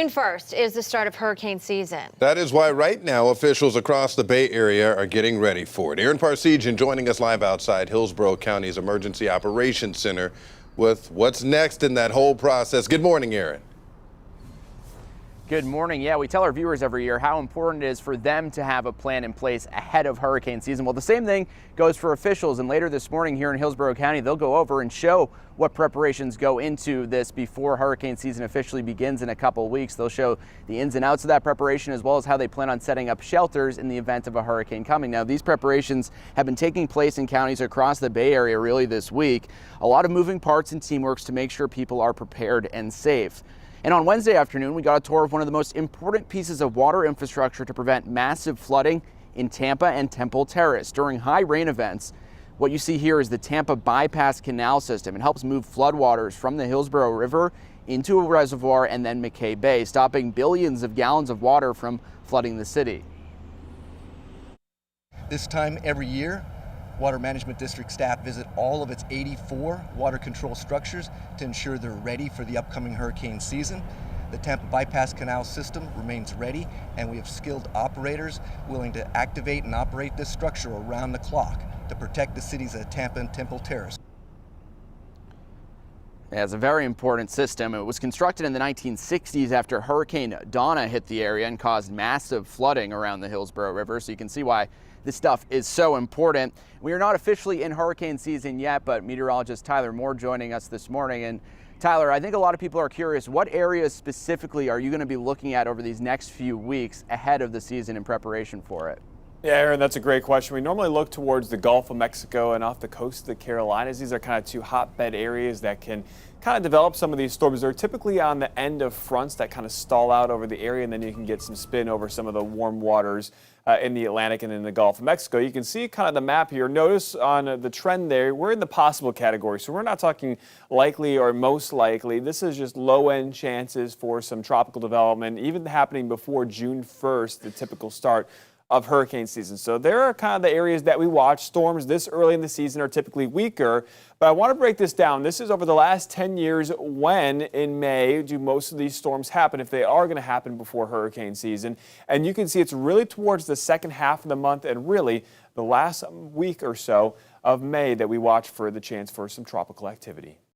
June 1st is the start of hurricane season. That is why right now officials across the Bay Area are getting ready for it. Aaron Parsegian joining us live outside Hillsborough County's Emergency Operations Center with what's next in that whole process. Good morning, Aaron. Good morning. Yeah, we tell our viewers every year how important it is for them to have a plan in place ahead of hurricane season. Well, the same thing goes for officials, and later this morning here in Hillsborough County, they'll go over and show what preparations go into this before hurricane season officially begins in a couple of weeks. They'll show the ins and outs of that preparation, as well as how they plan on setting up shelters in the event of a hurricane coming. Now, these preparations have been taking place in counties across the Bay Area really this week. A lot of moving parts and teamworks to make sure people are prepared and safe. And on Wednesday afternoon, we got a tour of one of the most important pieces of water infrastructure to prevent massive flooding in Tampa and Temple Terrace during high rain events. What you see here is the Tampa Bypass Canal System. It helps move floodwaters from the Hillsborough River into a reservoir and then McKay Bay, stopping billions of gallons of water from flooding the city. This time every year, Water Management District staff visit all of its 84 water control structures to ensure they're ready for the upcoming hurricane season. The Tampa Bypass Canal System remains ready, and we have skilled operators willing to activate and operate this structure around the clock to protect the cities of Tampa and Temple Terrace. Yeah, it's a very important system. It was constructed in the 1960s after Hurricane Donna hit the area and caused massive flooding around the Hillsborough River, so you can see why this stuff is so important. We are not officially in hurricane season yet, but meteorologist Tyler Moore joining us this morning. And Tyler, I think a lot of people are curious, what areas specifically are you going to be looking at over these next few weeks ahead of the season in preparation for it? Yeah, Aaron, that's a great question. We normally look towards the Gulf of Mexico and off the coast of the Carolinas. These are kind of two hotbed areas that can kind of develop some of these storms. They're typically on the end of fronts that kind of stall out over the area, and then you can get some spin over some of the warm waters in the Atlantic and in the Gulf of Mexico. You can see kind of the map here. Notice on the trend there, we're in the possible category. So we're not talking likely or most likely. This is just low-end chances for some tropical development, even happening before June 1st, the typical start of hurricane season. So there are kind of the areas that we watch. Storms this early in the season are typically weaker, but I want to break this down. This is over the last 10 years. When in May do most of these storms happen, if they are going to happen before hurricane season? And you can see it's really towards the second half of the month and really the last week or so of May that we watch for the chance for some tropical activity.